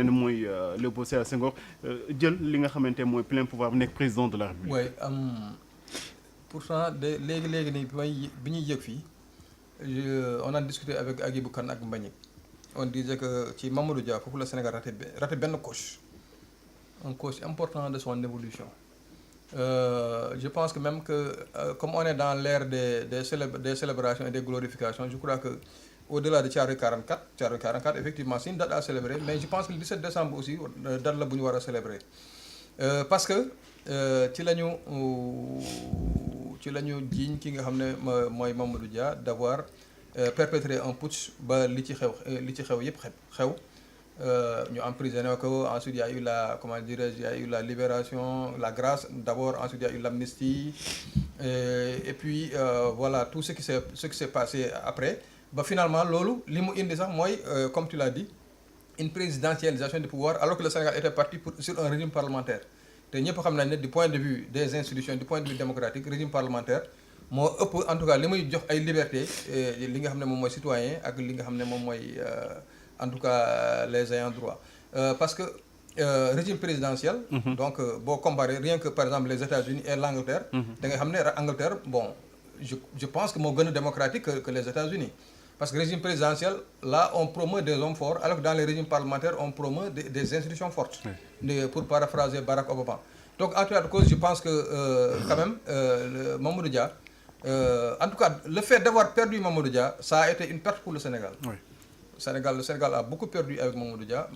mooy Léopold Sédar Senghor jël li nga xamante mooy plein pouvoir nekk président de la République. oui pourtant de léegi nii bi ñuy yëg fii on a discuté avec Agibou Kane ak Mbagnick on disait que ci Mamadou Dia foofu la Sénégal raté benn coche un coche important de son évolution. Je pense que même que comme on est dans l'ère des célébrations et des glorifications, je crois que au-delà de Thiaroye 44 effectivement c'est une date à célébrer, mais je pense que le 17 décembre aussi date la bu ñu war a célébrer parce que ci la ñu jiiñ ki nga xam ne mooy Mamadou Dia d'avoir perpétré un putsch ba li ci xew yépp xew ñu emprisonné ko, ensuite il y a eu la libération, la grâce d'abord, ensuite il y a eu l'amnistie et puis voilà tout ce qui s'est passé après ba finalement loolu li mu indi sax mooy comme tu l'as dit une présidentialisation du pouvoir alors que le Sénégal était parti sur un régime parlementaire te ñëpp xam nañ ne du point de vue des institutions, du point de vue démocratique, régime parlementaire moo ëpp en tout cas li muy jox ay liberté li nga xam ne moom mooy citoyen ak li nga xam ne moom mooy en tout cas les ayants droit parce que régime présidentiel donc boo comparé rien que par exemple les États-Unis et l'Angleterre da ngay xam ne Angleterre bon je pense que moo gën a démocratique que les États-Unis parce que régime présidentiel là on promeut des hommes forts alors que dans les régimes parlementaires on promeut des institutions fortes pour paraphraser Barack Obama. Donc en tout cas de cause je pense que quand même Mamadou Dia en tout cas le fait d'avoir perdu Mamadou Dia ça a été une perte pour le Sénégal. Le Sénégal a beaucoup perdu avec Mamadou Dia.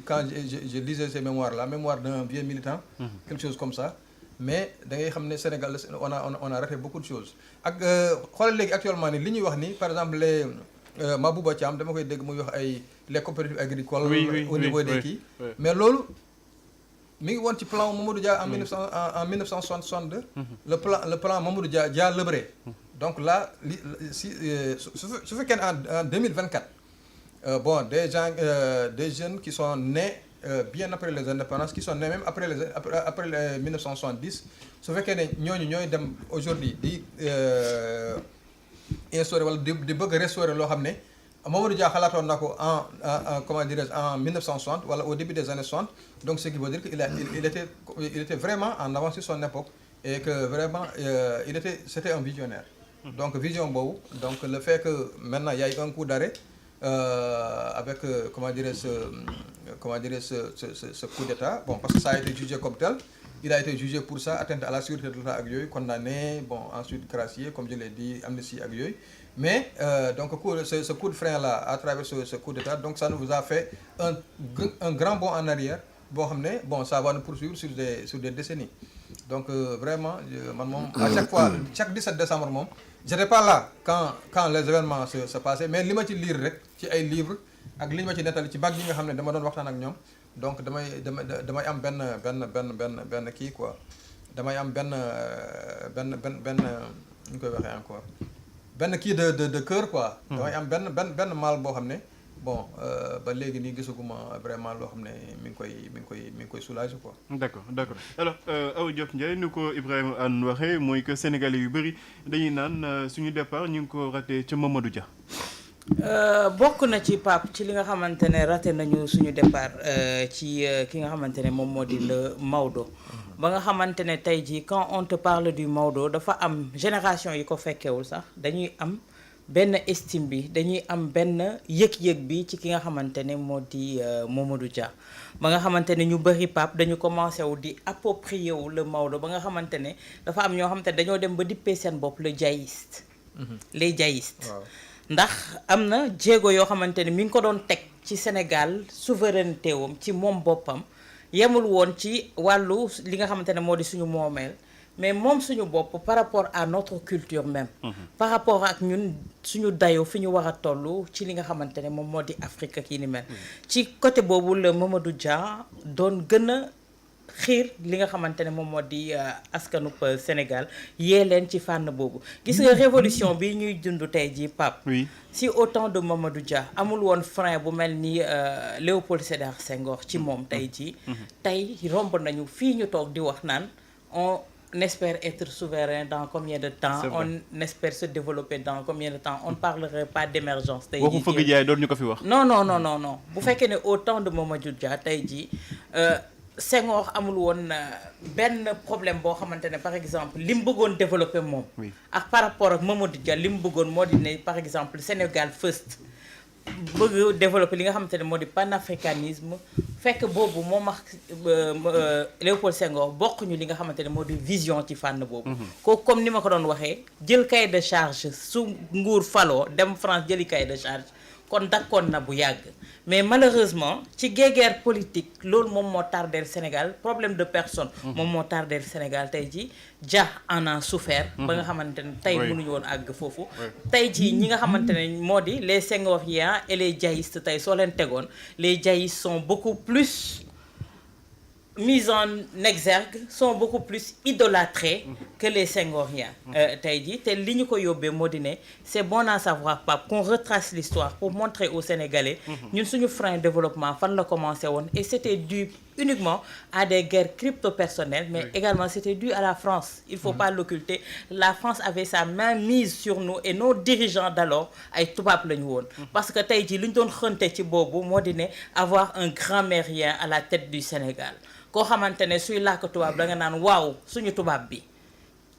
Quand je lisais ces mémoires-là, mémoire d'un vieux militant, quelque chose comme ça, mais da ngay xam ne Sénégal on a raté beaucoup de choses. Ak xoolal léegi actuellement ni li ñuy wax ni par exemple les Mabouba Thiam dama koy dégg muy wax ay les coopératives agricoles au niveau des kii mais loolu mi ngi woon ci plan Mamadou Dia en 1962 le plan Mamadou Dia Lebré. Donc là su fekkee en 2024 bon des jeunes qui sont nés bien après les indépendances, qui sont nés même après les 1970 su fekkee ne ñooy dem aujourd'hui di instaurer wala di bëgg a restaurer loo xam ne Mamadou Dia xalaatoon na ko en comment dirais-je en 1960 wala au début des années 60 donc ce qui veut dire que il était vraiment en avance sur son époque et que vraiment c'était un visionnaire. Donc vision boobu donc le fait que maintenant il y a eu un coup d'arrêt avec comment dirais-je ce coup d'état bon parce que ça a été jugé comme tel, il a été jugé pour ça, atteinte à la sûreté de l'État ak yooyu, condamné bon ensuite gracié comme je l'ai dit, amnistie ak yooyu, mais donc ce coup de frein là à travers ce coup d'état donc ça nous a fait un grand bond en arrière boo xam ne bon ça va nous poursuivre sur des décennies. Donc vraiment man moom à chaque fois chaque 17 décembre moom j'étais pas là quand les événements se passaient, mais li ma ci lire rek ci ay livres ak li ma ci nettali ci mag yi nga xam ne dama doon waxtaan ak ñoom donc damay am benn kii quoi, damay am benn ñu koy waxee encore benn kii de cœur quoi. damay am benn mal boo xam ne bon ba léegi nii gisaguma vraiment loo xam ne mi ngi koy soulager quoi. D'accord alors Awa Diop Ndiaye ni ko Ibrahima Anne waxee mooy que sénégalais yu bëri dañuy naan suñu départ ñu ngi ko raté ca Mamadou Dia. bokk na ci Pape ci li nga xamante ne raté nañu suñu départ ci ki nga xamante ne moom moo di le Maodo. ba nga xamante ne tey jii quand on te parle du Maodo dafa am génération yi ko fekkewul sax dañuy am benn estime bi, dañuy am benn yëg-yëg bi ci ki nga xamante ne moo di Mamadou Dia. ba nga xamante ne ñu bëri Pape dañu commencé wu di approprier wu le Maodo ba nga xamante ne dafa am ñoo xamante ne dañoo dem ba dippee seen bopp le jaïste. Les jaïstes. Ndax am na jéego yoo xamante ne mi ngi ko doon teg ci Sénégal souveraineté wam ci moom boppam yemul woon ci wàllu li nga xamante ne moo di suñu moomeel mais moom suñu bopp par rapport à notre culture même. Par rapport ak ñun suñu dayoo fi ñu war a toll ci li nga xamante ne moom moo di Afrique ak yi ni mel. Ci côté boobu la Mamadou Dia doon gën a xiir li nga xamante ne moom moo di askanub Sénégal yee leen ci fànn boobu. Gis nga révolution bi ñuy dund tey jii Pape. Oui. Si au temps de Mamadou Dia amul woon frein bu mel ni Léopold Sédar Senghor ci moom tey jii. Tey romb nañu fii ñu toog di wax naan on espère être souverain dans combien de temps, on espère se développer dans combien de temps, on ne parlerait pas d'émergence tey waxu fëgg jaay doon ñu ko fi wax. non bu fekkee ne au temps de Mamadou Dia tey jii Senghor amul woon benn problème boo xamante ne par exemple li mu bëggoon développer moom ak par rapport ak Mamadou Dia li mu bëggoon moo di ne par exemple Sénégal first bëgg développer li nga xamante ne moo di panafricanisme fekk boobu moom ak Léopold Senghor bokkuñu li nga xamante ne moo di vision ci fànn boobu kooku comme ni ma ko doon waxee jël cahier de charge su nguur faloo dem France jëli cahier de charge kon dakkoon na bu yàgg mais malheureusement ci guerre politique loolu moom moo tardeel Sénégal problème de personne moom moo tardeel Sénégal tey ji Dia en a souffert ba nga xamante ne tey mënuñu woon àgg foofu tey ji ñi nga xamante ne moo di les Senghoriens et les diaïstes tey soo leen tegoon les diaïstes sont beaucoup plus mis en exergue, sont beaucoup plus idolâtrés que les Senghoriens. Tey jii te li ñu ko yóbbee moo di ne c'est bon à savoir Pape qu'on retrace l'histoire pour montrer aux Sénégalais ñun suñu frein développement fan la commencé woon et c'était dû uniquement à des guerres crypto-personnelles mais également c'était dû à la France. Il faut pas l'occulter. La France avait sa main mise sur nous et nos dirigeants d'alors ay tubaab la ñu woon parce que tey jii li ñu doon xënte ci boobu moo di ne avoir un grand-mérien à la tête du Sénégal koo xamante ne suy làkk tubaab da nga naan waaw suñu tubaab bi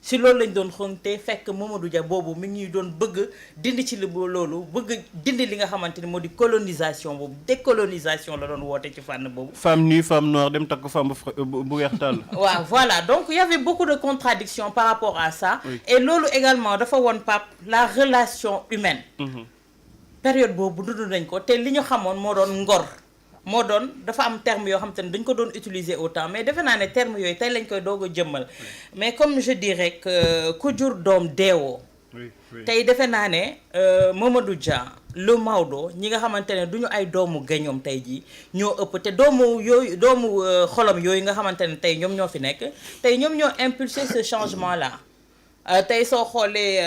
si loolu lañ doon xonte fekk Mamadou Dia boobu mi ngi doon bëgg dindi ci li loolu bëgg dindi li nga xamante ni moo di colonisation boobu décolonisation la doon woote ci fànn boobu. femme nue femme noire dem takk femme bu weex tàll. waaw voilà donc il y avait beaucoup de contradictions par rapport à ça. Et loolu également dafa woon Pape la relation humaine. Période boobu dund nañ ko te li ñu xamoon moo doon ngor. moo doon dafa am terme yoo xam te ne dañ ko doon utiliser autant mais defe naa ne terme yooyu tey lañ koy doog a jëmmal mais comme je dirais que ku jur doom deewoo tey defe naa ne Mamadou Dia le Maodo ñi nga xamante ne du ñu ay doomu gañoom tey jii ñoo ëpp te doomu xolom yooyu nga xamante ne tey ñoom ñoo fi nekk tey ñoom ñoo impulsé ce changement là tey soo xoolee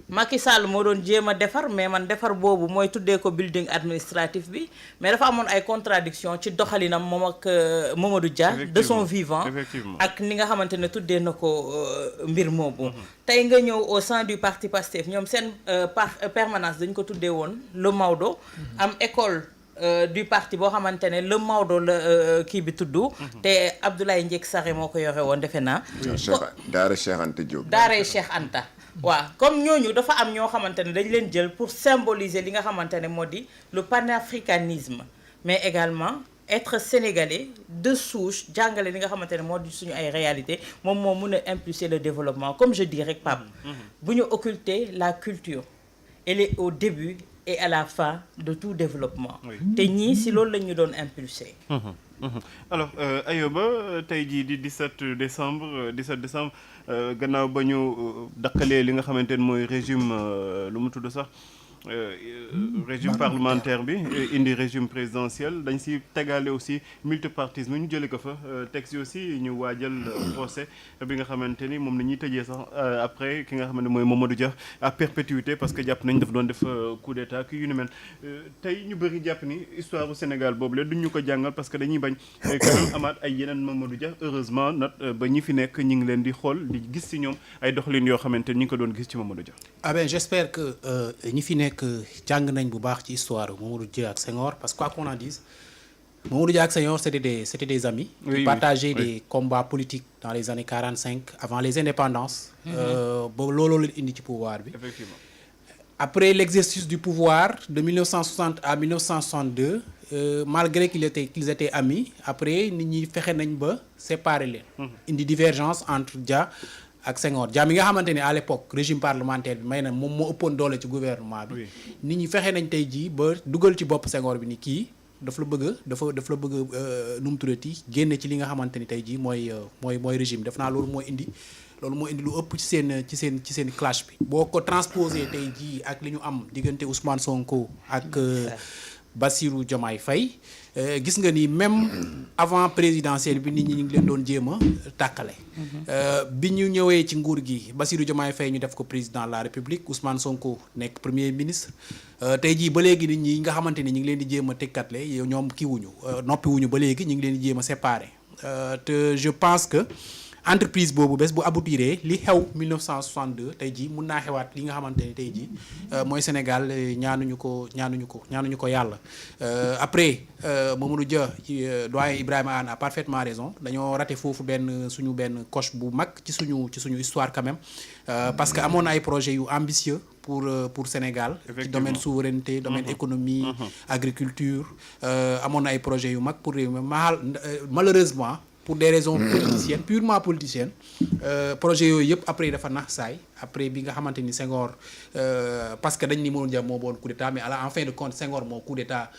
Macky Sall moo doon jéem a defar mais man defar boobu mooy tuddee ko building administratif bi mais dafa amoon ay contradiction ci doxalinam moom ak Mamadou Dia de son vivant ak ni nga xamante ne tuddee na ko mbir moobu tey nga ñëw au sein du parti Pastef ñoom seen permanence dañ ko tuddee woon le Maodo am école du parti boo xamante ne le Maodo la kii bi tudd te Abdoulaye Ndiek Sarré moo ko yore woon defe naa daara Cheikh Anta Diop daara Cheikh Anta waaw comme ñooñu dafa am ñoo xamante ne dañ leen jël pour symboliser li nga xamante ne moo di le panafricanisme mais également être sénégalais de souche jàngale li nga xamante ne moo di suñu ay réalité moom moo mun a impulser le développement comme je dis rek Pape bu ñu occulter la culture elle est au début et à la fin de tout développement te ñii si loolu la ñu doon impulser alors Ayoba tey jii di 17 décembre gannaaw ba ñu dakkalee li nga xamante ne mooy régime lu mu tudd sax régime parlementaire bi indi régime présidentiel dañ si tegaale aussi multipartisme ñu jëlee ko fa teg si aussi ñu waajal procès bi nga xamante ni moom la ñuy tëjee sax après ki nga xamante ne mooy Mamadou Dia à perpétuité parce que jàpp nañ daf doon def coup d'état ki yu ni mel tey ñu bëri jàpp ni histoire du Sénégal boobu la duñ ñu ko jàngal parce que dañuy bañ quand même amaat ay yeneen Mamadou Dia heureusement nag ba ñi fi nekk ñi ngi leen di xool di gis si ñoom ay doxalin yoo xamante ni ñi ngi ko doon gis ci Mamadou Dia. Ah ben j'espère que ñi fi nekk jàng nañ bu baax ci histoire Mamadou Dia ak Senghor parce que quoi qu'on en dise Mamadou Dia ak Senghor c'était des amis qui partageaient des combats politiques dans les années 45 avant les indépendances ba looloo leen indi ci pouvoir bi effectivement après l'exercice du pouvoir de 1960 à 1962 malgré qu'ils étaient amis après nit ñi fexe nañ ba séparer leen indi divergence entre Dia ak Senghor Dia mi nga xamante ne à l'époque régime parlementaire bi may na moom moo ëppoon doole ci gouvernement bi nit ñi fexe nañ tey jii ba dugal ci bopp Senghor bi ni kii daf la bëgg nu mu tuddati génne ci li nga xamante ni tey jii mooy régime def naa loolu moo indi lu ëpp ci seen clash bi boo ko transposé tey jii ak li ñu am diggante Ousmane Sonko ak Bassirou Diomaye Faye gis nga ni même avant présidentielle bi nit ñi ñu ngi leen doon jéem a tàkkale bi ñu ñëwee ci nguur gi Bassirou Diomaye Faye ñu def ko président de la République Ousmane Sonko nekk premier ministre tey jii ba léegi nit ñi nga xamante ni ñu ngi leen di jéem a tekkatle ñoom kiiwuñu noppiwuñu ba léegi ñu ngi leen di jéem a séparer te je pense que entreprise boobu bés bu aboutiree li xew 1962 tey jii mun naa xewaat li nga xamante ne tey jii mooy Sénégal ñaanuñu ko yàlla après Mamadou Dia doyen Ibrahima Anne a parfaitement raison dañoo raté foofu suñu benn coche bu mag ci suñu histoire quand même parce que amoon na ay projets yu ambitieux pour Sénégal ci domaine souveraineté domaine économie agriculture amoon na ay projets yu mag pour réew mi malheureusement pour des raisons politiciennes purement politiciennes projet yooyu yëpp après dafa nax saay après bi nga xamante ni Senghor parce que dañ ni Mamadou Dia moo boon coup d'état mais en fin de compte Senghor moo coup d'état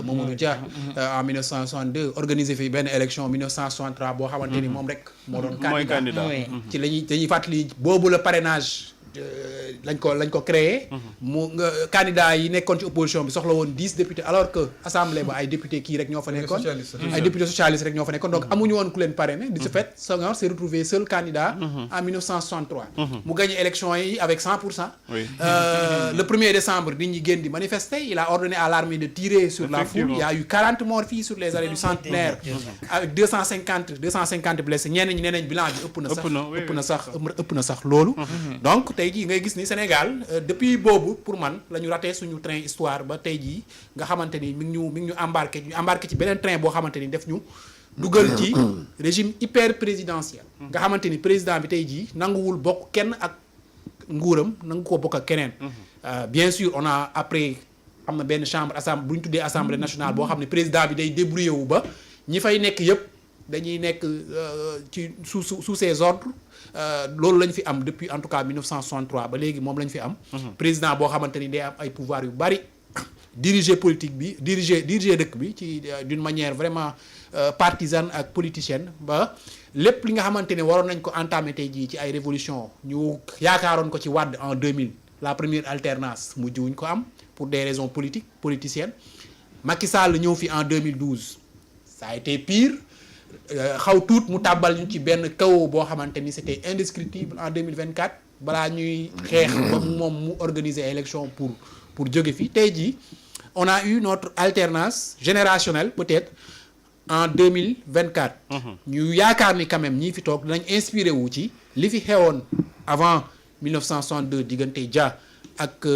Mamadou Dia en 1962 organisé fi benn élection 1963 boo xamante ni moom rek moo doon candidat ci dañuy fàttali boobu la parrainage lañ ko créé mu candidat yi nekkoon ci opposition bi soxla woon 10 députés alors que assemblée ba ay députés kii rek ñoo fa nekkoon ay députés socialistes rek ñoo fa nekkoon donc amuñu woon ku leen parrainé de ce fait Senghor s'est retrouvé seul candidat en 1963 mu gagné élection yi avec 100%. Le 1er décembre nit ñi génn di manifester il a ordonné à l'armée de tirer sur la foule il y a eu 40 morts fii sur les allées du Centenaire avec 250 blessés ñenn ñi nee nañ bilan bi ëpp na sax loolu donc tey jii ngay gis ni Sénégal depuis boobu pour man la ñu raté suñu train histoire ba tey jii nga xamante ni mi ngi ñu embarqué ci beneen train boo xamante ni def ñu dugal ci régime hyper présidentiel nga xamante ni président bi tey jii nanguwul bokk kenn ak nguuram nangu ko bokk ak keneen bien sûr on a après am na benn assemblée bu ñu tuddee assemblée nationale boo xam ne président bi day débrouillé wu ba ñi fay nekk yëpp dañuy nekk ci sous ses ordres loolu lañ fi am depuis en tout cas 1963 ba léegi moom lañ fi am président boo xamante ni day am ay pouvoir yu bari diriger politique bi diriger dëkk bi ci d'une manière vraiment partisane ak politicienne ba lépp li nga xamante ne waroon nañ ko entamer tey jii ci ay révolution ñu yaakaaroon ko ci Wade en 2000 la première alternance mujj wuñ ko am pour des raisons politiciennes Macky Sall ñëw fi en 2012 ça a été pire xaw tuut mu tàbbal ñu ci benn kaw boo xamante ni c'était indescriptible en 2024 balaa ñuy xeex ba moom mu organiser élection pour jóge fi tey jii on a eu notre alternance générationnelle peut-être en 2024 ñu yaakaar ni quand même ñii fi toog dinañ inspiré wu ci li fi xewoon avant 1962 diggante Dia ak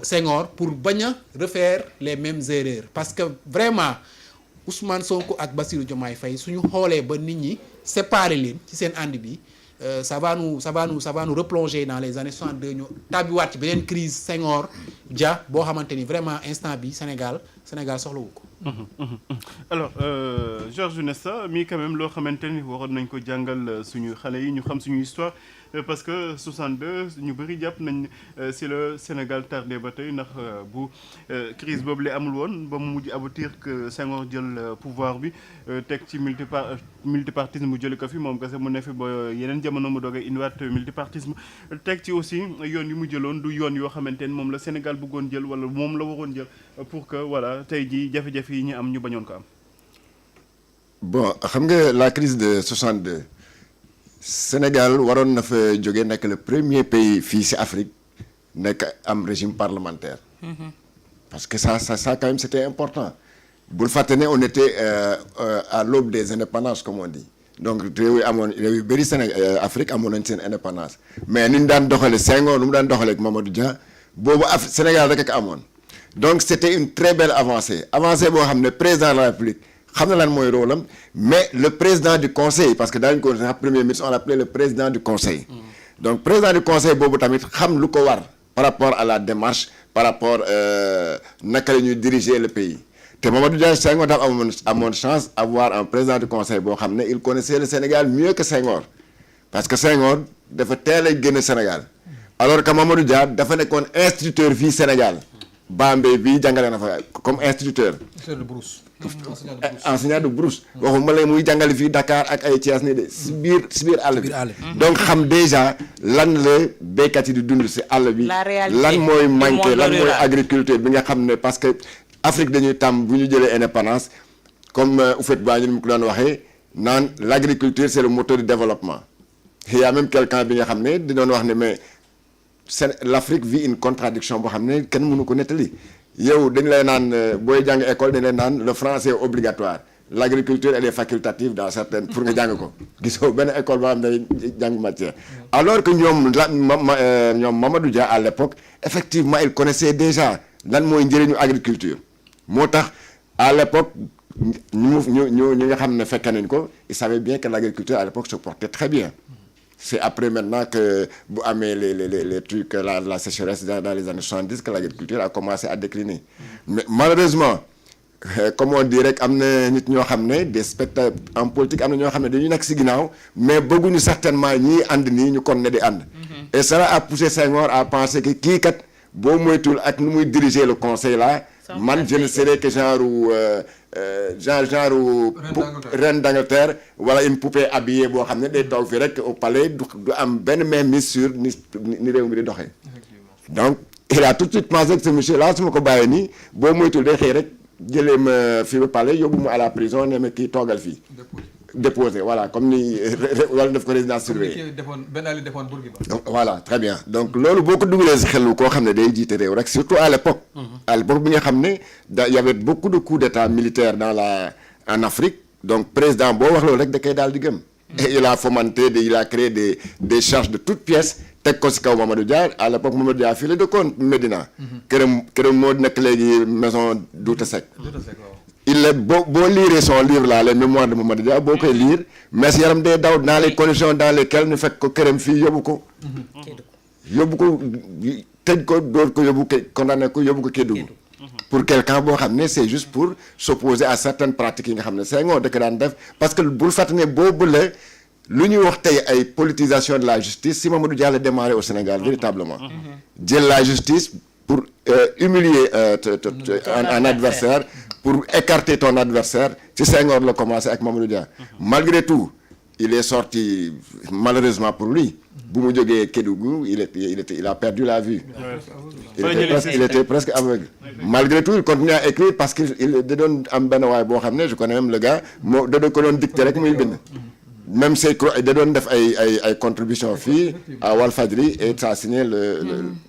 Senghor pour bañ a refaire les mêmes erreurs parce que vraiment Ousmane Sonko ak Bassirou Diomaye Faye suñu xoolee ba nit ñi séparer leen ci seen ànd bi ça va nous replonger dans les années 62 ñu tàbbiwaat ci beneen crise Senghor Dia boo xamante ni vraiment instant bi Sénégal soxlawu ko. Alors Georges Nesta mii quand même loo xamante ni waroon nañ ko jàngal suñu xale yi ñu xam suñu histoire parce que 62 ñu bëri jàpp nañ si le Sénégal tardé ba tey ndax bu crise boobu la amul woon ba mu mujj aboutir que Senghor jël pouvoir bi teg ci multipartisme mu jëli ko fi moom kese mu ne fi ba yeneen jamono mu doogay indiwaat multipartisme teg ci aussi yoon yi mu jëloon du yoon yoo xamante ni moom la Sénégal bëggoon jël wala moom la waroon jël pour que voilà tey jii jafe-jafe yi ñu am ñu bañoon ko am. Bon xam nga la crise de 62 Sénégal waroon na fa jóge nekk le premier pays fii ci Afrique nekk am régime parlementaire. Parce que ça quand même c'était important. bul fàtte ne on était à l'aube des indépendances comme on dit donc réew yu bëri Sénégal Afrique amoon nañ seen indépendance mais ni ñu daan doxale Senghor nu mu daan doxale ak Mamadou Dia boobu Sénégal rek ak amoon donc c'était une très belle avancée boo xam ne président de la République xam na lan mooy rôle am mais le président du conseil parce que daañu ko sax premier ministre on l'appelait le président du conseil donc président du conseil boobu tamit xam lu ko war par rapport à la démarche par rapport naka la ñuy diriger le pays te Mamadou Dia Senghor dafa amoon chance avoir un président du conseil boo xam ne il connaissait le Sénégal mieux que Senghor parce que Senghor dafa teel a génn Sénégal alors que Mamadou Dia dafa nekkoon instituteur fii Sénégal Bambey bii jàngale na fa comme instituteur. enseignant de brousse. waxuma la muy jàngale fii Dakar ak ay Thiès ni de si biir àll bi. donc xam déjà lan la béykat yi di dund si àll bi. lan mooy manqué lan mooy agriculture bi nga xam ne parce que. Afrique dañuy tàmm bu ñu jëlee indépendance comme Houphouët-Boigny mu ko doon waxee naan l'agriculture c'est le moteur du développement il y a même quelqu'un bi nga xam ne di doon wax ne mais l'Afrique vit une contradiction boo xam ne kenn mënu ko nettali yow dañu lay naan booy jàng école dañu lay naan le français obligatoire l'agriculture elle est facultative dans certaines pour nga jàng ko gisoo benn école boo xam ne jàng matière alors que ñoom ñoom Mamadou Dia à l'époque effectivement il connaissait déjà lan mooy njëriñu agriculture moo tax à l'époque ñu nga xam ne fekk nañ ko il savait bien que l'agriculture à l'époque se portait très bien. C'est après maintenant que bu amee les trucs la sécheresse dans les années 70 que l'agriculture a commencé à décliner mais malheureusement comme on dit rek am na nit ñoo xam ne des spectateurs en politique am na ñoo xam ne dañu nekk ci ginnaaw mais bëgguñu certainement ñii ànd nii ñu kon ne di ànd et cela a poussé Senghor à penser que kii kat boo moytul ak nu muy diriger le conseil là man je ne serai que genre reine d'Angleterre wala une poupée habillée boo xam ne day toog fi rek au palais du am benn mainmise sur ni réew mi di doxee donc il a tout de suite pensé que ce monsieur là su ma ko bàyyee nii boo moytul day xëy rek jëlee ma fi ba palais yóbbu ma à la prison ne ma kii toogal fii déposé voilà comme ni wala def ko résidence surveillée voilà très bien donc loolu boo ko dugalee si xelu koo xam ne day jiite réew rek surtout à l'époque bi nga xam ne y avait beaucoup de coups d'état militaires en Afrique donc président boo wax loolu rek da koy daal di gëm et il a fomenté il a créé des charges de toutes pièces teg ko si kaw Mamadou Dia à l'époque Mamadou Dia fii la dëkkoon Médina këram moo nekk léegi maison Douta Seck il est boo lire son livre là les mémoires de Mamadou Dia boo koy lire mais yaram day daw dans les conditions dans lesquelles ñu fekk ko këram fii yóbbu ko tëj ko dóor ko yóbbu ko condamné ko yóbbu ko Kédougou pour quelqu'un boo xam ne c'est juste pour s'opposer à certaines pratiques yi nga xam ne Senghor da ko daan def parce que bul fàtte ne boobu la lu ñuy wax tey ay politisation de la justice si Mamadou Dia la démarré au Sénégal véritablement jël la justice pour humilier un adversaire pour écarter ton adversaire si Senghor la commencé ak Mamadou Dia malgré tout il est sorti malheureusement pour lui bu mu jógee Kédougou il a perdu la vue il était presque aveugle malgré tout il continue à écrire parce que il da doon am benn waay boo xam ne je connais même le gars moo da doon ko doon dicté rek muy bind même c'est da doon def ay contributions fii à Walfadjri et ça a signé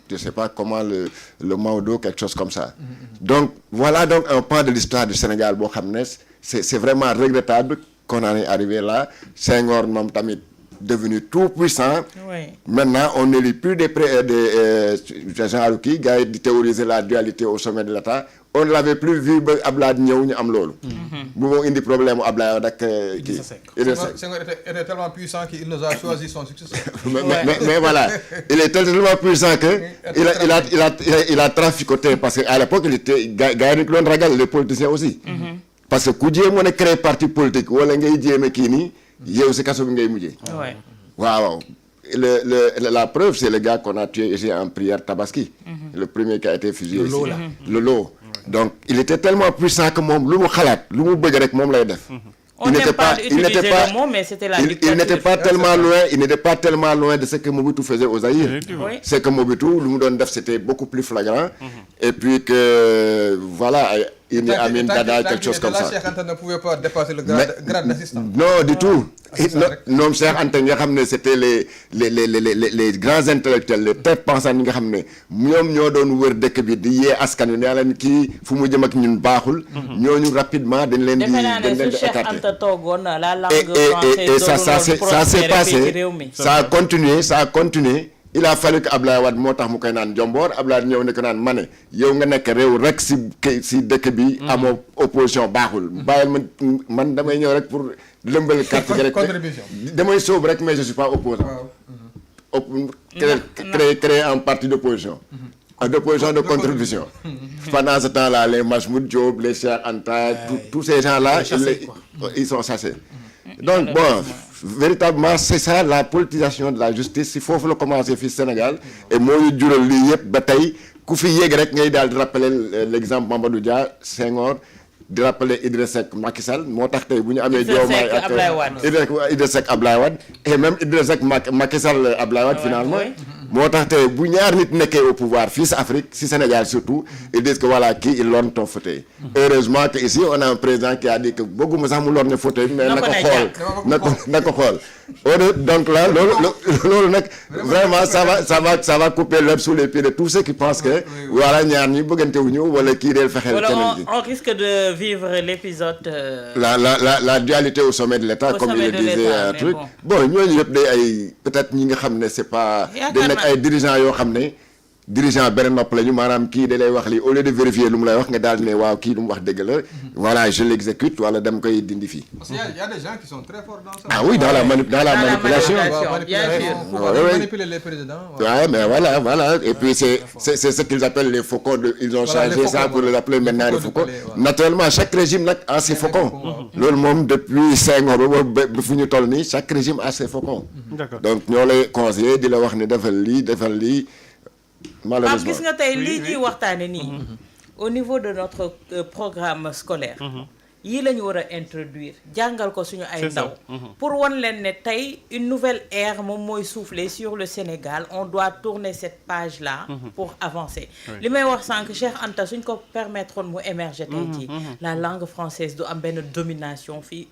je sais pas comment le Maodo quelque chose comme ça donc voilà donc un pan de l'histoire du Sénégal boo xam ne c'est vraiment regrettable qu'on en est arrivé là Senghor moom tamit devenu tout puissant maintenant on n'élit plus des genre kii gars yi di théoriser la dualité au sommet de l'État on ne l'avait plus vu ba Ablaye ñëw ñu am loolu bu moo indi problème u Ablaye ak kii Senghor était tellement puissant qu'il nous a choisi son successeur mais voilà il est tellement puissant que il a traficoté parce que à l'époque il était gars yi ñu ko doon ragal les politiciens aussi parce que ku jéem a créer parti politique wala ngay jéem a kii nii yow si kaso bi ngay mujjee waaw la preuve c'est le gars qu'on a tué ici en prière Tabaski le premier qui a été fusillé ici le lot donc il était tellement puissant que moom lu mu xalaat lu mu bëgg rek moom lay def il n'était pas tellement loin de ce que Mobutu faisait aux Zaïre c'est que Mobutu lu mu doon def c'était beaucoup plus flagrant et puis que voilà Idi Amin Dada quelque chose comme ça Cheikh Anta ne pouvait pas dépasser le grade d'assistant non du tout ñoom Cheikh Anta nga xam ne c'était les grands intellectuels les têtes pensantes yi nga xam ne ñoom ñoo doon wër dëkk bi di yee askan wi nee leen kii fu mu jëm ak ñun baaxul ñooñu rapidement dañ leen di écarter et ça s'est passé ça a continué il a fallu que Ablaye Wade moo tax mu koy naan Njomboor Ablaye ñëw ne ko naan ma ne yow nga nekk réew rek si dëkk bi amoo opposition baaxul bàyyil man damay ñëw rek pour lëmbal carte gi rek damay sóobu rek mais je suis pas opposant créer un parti d'opposition de contribution pendant ce temps-là les Majmout Diop les Cheikh Anta tous ces gens-là ils sont chassés donc bon véritablement c'est ça la politisation de la justice si foofu la commencé fii Sénégal et moo ñu jural lii yëpp ba tey ku fi yéeg rek ngay daal di rappeler l'exemple Mamadou Dia Senghor di rappeler Idrissa Seck Macky Sall moo tax tey bu ñu amee Diomaye ak Idrissa Seck Ablaye Wade et même Idrissa Seck Macky Sall Ablaye Wade finalement moo tax tey bu ñaar nit nekkee au pouvoir fii si Afrique si Sénégal surtout ils disent que voilà kii il lorne ton fauteuil heureusement que ici on a un président qui a dit que bëgguma sax mu lorne fauteuil mais na ko xool Donc là loolu nag vraiment ça va couper l'herbe sous les pieds de tous ceux qui pensent que voilà ñaar ñi bëggante wuñu wala kii deel fexeel keneen gi. On risque de vivre l'épisode la dualité au sommet de l'État comme il le disait un truc bon ñooñu yëpp day ay peut-être ñi nga xam ne c'est pas day nekk ay dirigeants yoo xam ne dirigeant benn nopp lañu maanaam kii da lay wax lii au lieu de vérifier lu mu lay wax nga daal ne waaw kii lu mu wax dëgg la voilà je l'exécute wala dem koy dindi fii. Parce qu'il y a des gens qui sont très forts dans ça. Ah oui, dans la manipulation. Manipuler les présidents. Ouais, mais voilà. Et puis c'est ce qu'ils appellent les faucons. Ils ont changé ça pour les appeler maintenant les faucons. Naturellement, chaque régime nag a ses faucons. Loolu moom depuis 5 ans ba fu ñu toll nii chaque régime a ses faucons. D'accord. Donc ñoo lay conseiller di la wax ne defal lii. Malheureusement gis nga tey lii ñuy waxtaane nii au niveau de notre programme scolaire yii la ñu war a introduire jàngal ko suñu ay ndaw pour wan leen ne tey une nouvelle ère moom mooy souffler sur le Sénégal on doit tourner cette page là pour avancer li may wax sànq Cheikh Anta suñ ko permettre mu émerger tey jii la langue française du am benn domination fii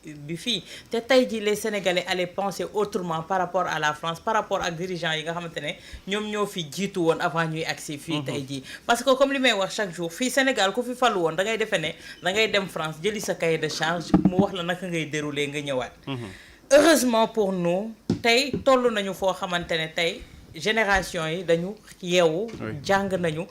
te tey jii les Sénégalais allaient penser autrement par rapport à la France par rapport ak dirigeants yi nga xamante ne ñoom ñoo fi jiitu woon avant ñuy agsi fii tey jii parce que comme li may wax chaque jour fii Sénégal ku fi falu woon da ngay defee ne da ngay dem France jëli sa cahier de charge mu wax la naka ngay dérouler nga ñëwaat heureusement pour nous tey toll nañu foo xamante ne tey génération yi dañu yeewu jàng nañu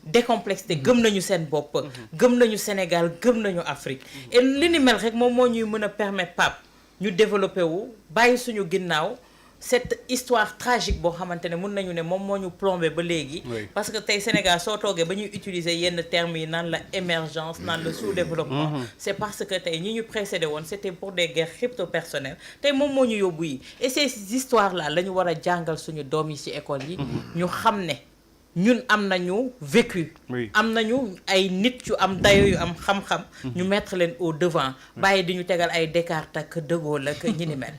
décomplexé gëm nañu seen bopp gëm nañu Sénégal gëm nañu Afrique et li ni mel rek moom moo ñuy mën a permettre Pape ñu développé wu bàyyi suñu ginnaaw cette histoire tragique boo xamante ne mun nañu ne moom moo ñu plombé ba léegi parce que tey Sénégal soo toogee ba ñuy utiliser yenn termes yi naan la émergence naan la sous-développement c'est parce que tey ñi ñu précédé woon c'était pour des guerres crypto-personnelles tey moom moo ñu yóbbu yi et ces histoires là la ñu war a jàngal suñu doom yi ci école yi ñu xam ne ñun am nañu vécu am nañu ay nit yu am dayo yu am xam-xam ñu mettre leen au devant bàyyi di ñu tegal ay Descartes ak De Gaulle ak ñi ni mel